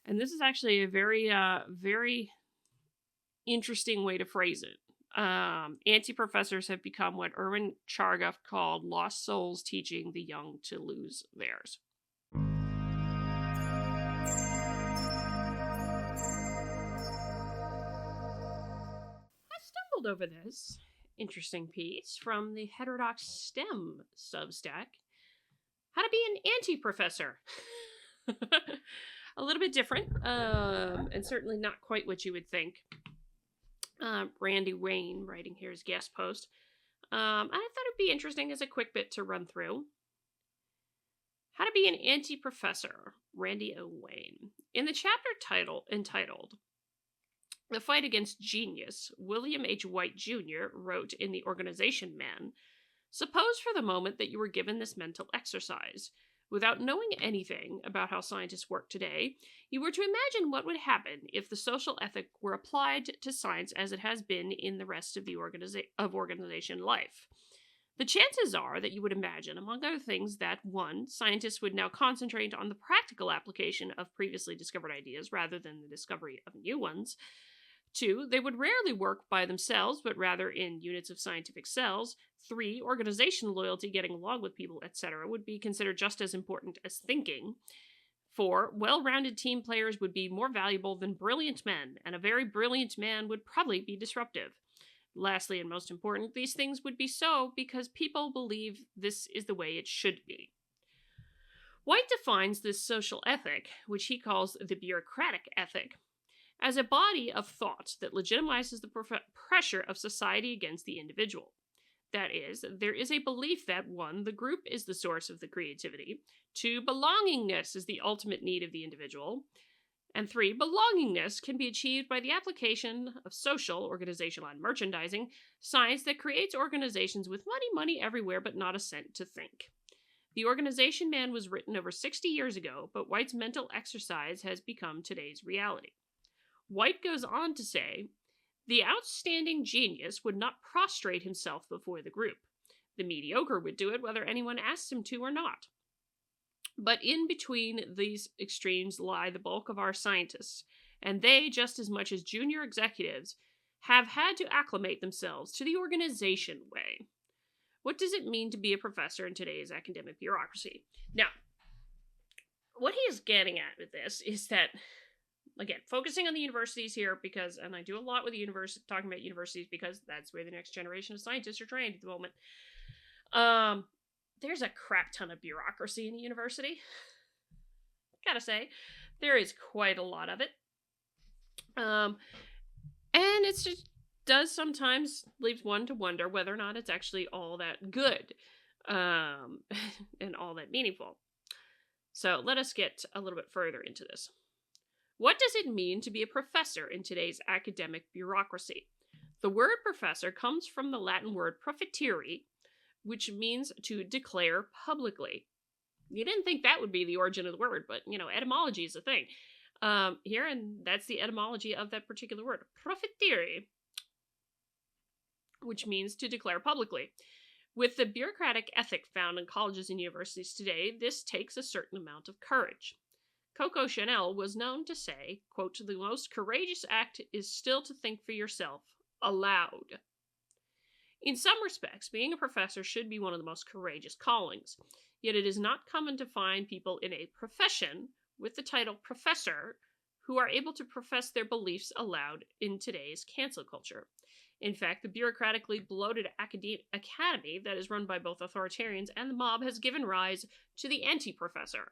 And this is actually a very interesting way to phrase it. Anti-professors have become what Erwin Chargaff called lost souls teaching the young to lose theirs. I stumbled over this interesting piece from the Heterodox STEM Substack. How to be an anti-professor. A little bit different, and certainly not quite what you would think. Randy Wayne writing here his guest post. I thought it'd be interesting as a quick bit to run through. How to be an anti-professor, Randy O. Wayne. In the chapter entitled The Fight Against Genius, William H. White Jr. wrote in The Organization Man, suppose for the moment that you were given this mental exercise. Without knowing anything about how scientists work today, you were to imagine what would happen if the social ethic were applied to science as it has been in the rest of the organization life. The chances are that you would imagine, among other things, that 1. Scientists would now concentrate on the practical application of previously discovered ideas rather than the discovery of new ones. 2. They would rarely work by themselves, but rather in units of scientific cells. 3. Organization loyalty, getting along with people, etc., would be considered just as important as thinking. 4. Well-rounded team players would be more valuable than brilliant men, and a very brilliant man would probably be disruptive. Lastly, and most important, these things would be so because people believe this is the way it should be. White defines this social ethic, which he calls the bureaucratic ethic, as a body of thought that legitimizes the pressure of society against the individual. That is, there is a belief that 1. The group is the source of the creativity, 2. Belongingness is the ultimate need of the individual, and 3. Belongingness can be achieved by the application of social, organizational, and merchandising science that creates organizations with money everywhere but not a cent to think. The Organization Man was written over 60 years ago, but White's mental exercise has become today's reality. White goes on to say, the outstanding genius would not prostrate himself before the group. The mediocre would do it whether anyone asked him to or not. But in between these extremes lie the bulk of our scientists, and they, just as much as junior executives, have had to acclimate themselves to the organization way. What does it mean to be a professor in today's academic bureaucracy? Now, what he is getting at with this is that, again, focusing on the universities here because, and I do a lot with the talking about universities because that's where the next generation of scientists are trained at the moment. There's a crap ton of bureaucracy in a university. Gotta say, there is quite a lot of it. And it's just does sometimes leaves one to wonder whether or not it's actually all that good, and all that meaningful. So let us get a little bit further into this. What does it mean to be a professor in today's academic bureaucracy? The word professor comes from the Latin word profittere, which means to declare publicly. You didn't think that would be the origin of the word, but, etymology is a thing. Here, and that's the etymology of that particular word, profittere, which means to declare publicly. With the bureaucratic ethic found in colleges and universities today, this takes a certain amount of courage. Coco Chanel was known to say, quote, the most courageous act is still to think for yourself, aloud. In some respects, being a professor should be one of the most courageous callings, yet it is not common to find people in a profession with the title professor who are able to profess their beliefs aloud in today's cancel culture. In fact, the bureaucratically bloated academy that is run by both authoritarians and the mob has given rise to the anti-professor.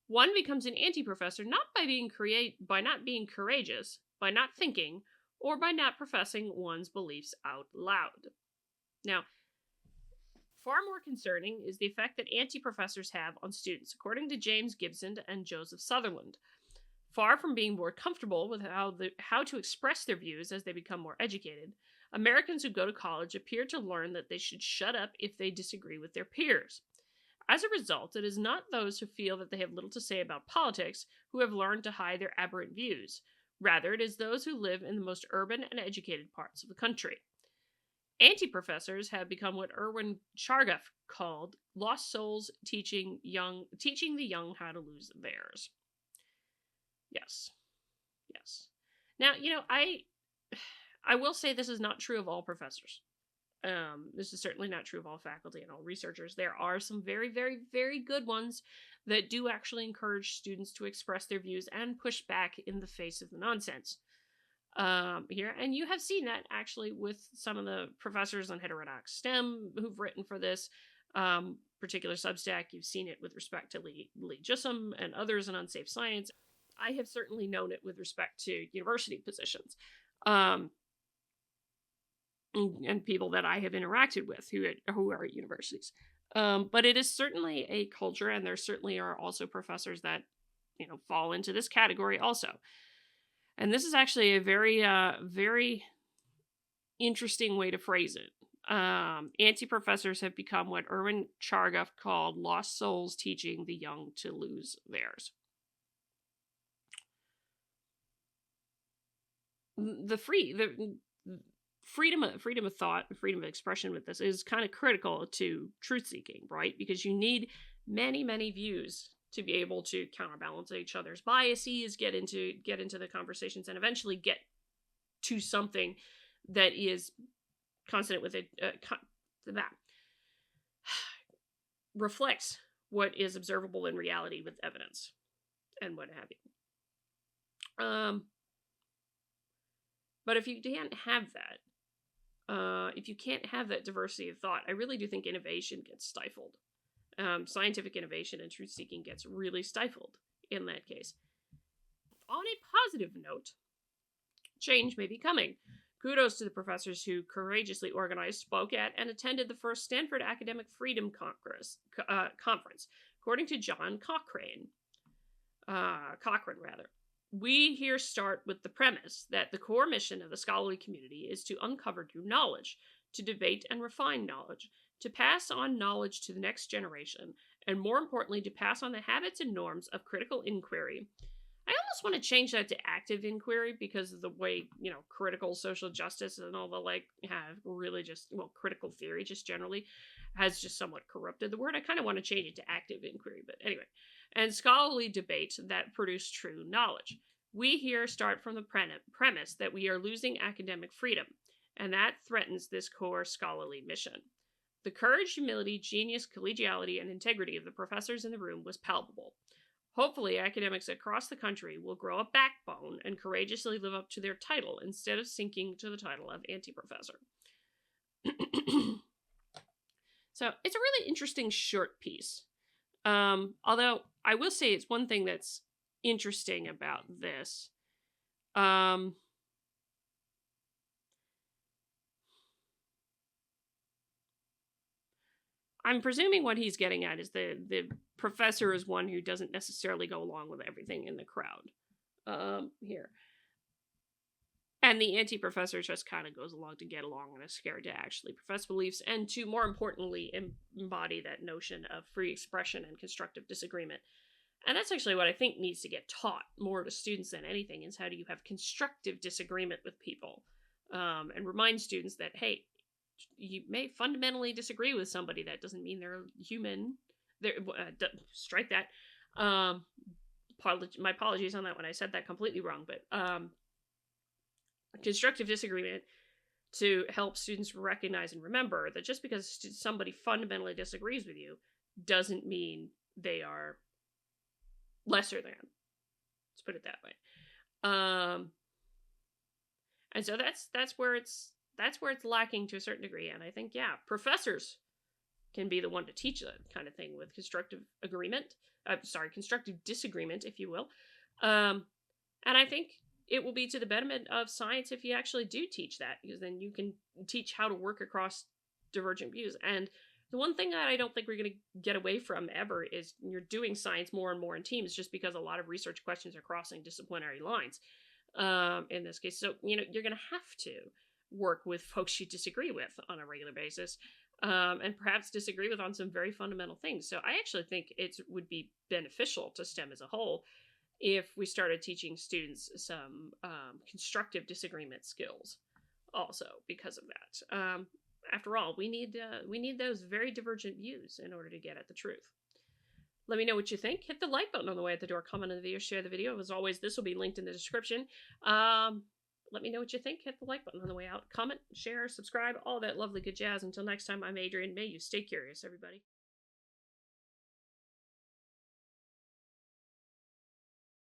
One becomes an anti-professor not by not being courageous, by not thinking, or by not professing one's beliefs out loud. Now, far more concerning is the effect that anti-professors have on students, according to James Gibson and Joseph Sutherland. Far from being more comfortable with how to express their views as they become more educated, Americans who go to college appear to learn that they should shut up if they disagree with their peers. As a result, it is not those who feel that they have little to say about politics who have learned to hide their aberrant views. Rather, it is those who live in the most urban and educated parts of the country. Anti-professors have become what Erwin Chargaff called lost souls teaching the young how to lose theirs. Yeah, Now, I will say this is not true of all professors. This is certainly not true of all faculty and all researchers. There are some very, very, very good ones that do actually encourage students to express their views and push back in the face of the nonsense. Here, and you have seen that actually with some of the professors on Heterodox STEM who've written for this particular Substack. You've seen it with respect to Lee Gissam and others in Unsafe Science. I have certainly known it with respect to university positions. And people that I have interacted with who are at universities. But it is certainly a culture, and there certainly are also professors that, fall into this category also. And this is actually a very, very interesting way to phrase it. Anti-professors have become what Erwin Chargaff called lost souls teaching the young to lose theirs. The freedom of thought, freedom of expression with this is kind of critical to truth seeking, right? Because you need many, many views to be able to counterbalance each other's biases, get into the conversations, and eventually get to something that is consonant with it, that reflects what is observable in reality with evidence and what have you. But if you can't have that, if you can't have that diversity of thought, I really do think innovation gets stifled. Scientific innovation and truth-seeking gets really stifled in that case. On a positive note, change may be coming. Kudos to the professors who courageously organized, spoke at, and attended the first Stanford Academic Freedom Conference. According to John Cochrane, we here start with the premise that the core mission of the scholarly community is to uncover new knowledge, to debate and refine knowledge, to pass on knowledge to the next generation, and more importantly, to pass on the habits and norms of critical inquiry. I almost want to change that to active inquiry because of the way, critical social justice and all the have really just, critical theory just generally has just somewhat corrupted the word. I kind of want to change it to active inquiry, but anyway. And scholarly debate that produce true knowledge. We here start from the premise that we are losing academic freedom, and that threatens this core scholarly mission. The courage, humility, genius, collegiality, and integrity of the professors in the room was palpable. Hopefully, academics across the country will grow a backbone and courageously live up to their title instead of sinking to the title of anti-professor. So, it's a really interesting short piece. Although, I will say it's one thing that's interesting about this. I'm presuming what he's getting at is the professor is one who doesn't necessarily go along with everything in the crowd. Here. And the anti-professor just kind of goes along to get along and is scared to actually profess beliefs and to, more importantly, embody that notion of free expression and constructive disagreement. And that's actually what I think needs to get taught more to students than anything, is how do you have constructive disagreement with people, and remind students that, hey, you may fundamentally disagree with somebody. That doesn't mean they're human. Strike that. My apologies on that one. I said that completely wrong, but constructive disagreement to help students recognize and remember that just because somebody fundamentally disagrees with you doesn't mean they are lesser than. Let's put it that way. And so that's where it's lacking to a certain degree. And I think, professors can be the one to teach that kind of thing with constructive disagreement, if you will. And I think it will be to the betterment of science if you actually do teach that, because then you can teach how to work across divergent views. And the one thing that I don't think we're going to get away from ever is you're doing science more and more in teams, just because a lot of research questions are crossing disciplinary lines in this case. So, you're going to have to work with folks you disagree with on a regular basis, and perhaps disagree with on some very fundamental things. So I actually think it would be beneficial to STEM as a whole if we started teaching students some constructive disagreement skills also because of that. After all, we need those very divergent views in order to get at the truth. Let me know what you think. Hit the like button on the way at the door, comment on the video, share the video. As always, this will be linked in the description. Let me know what you think. Hit the like button on the way out. Comment, share, subscribe, all that lovely good jazz. Until next time, I'm Adrian. May you stay curious, everybody.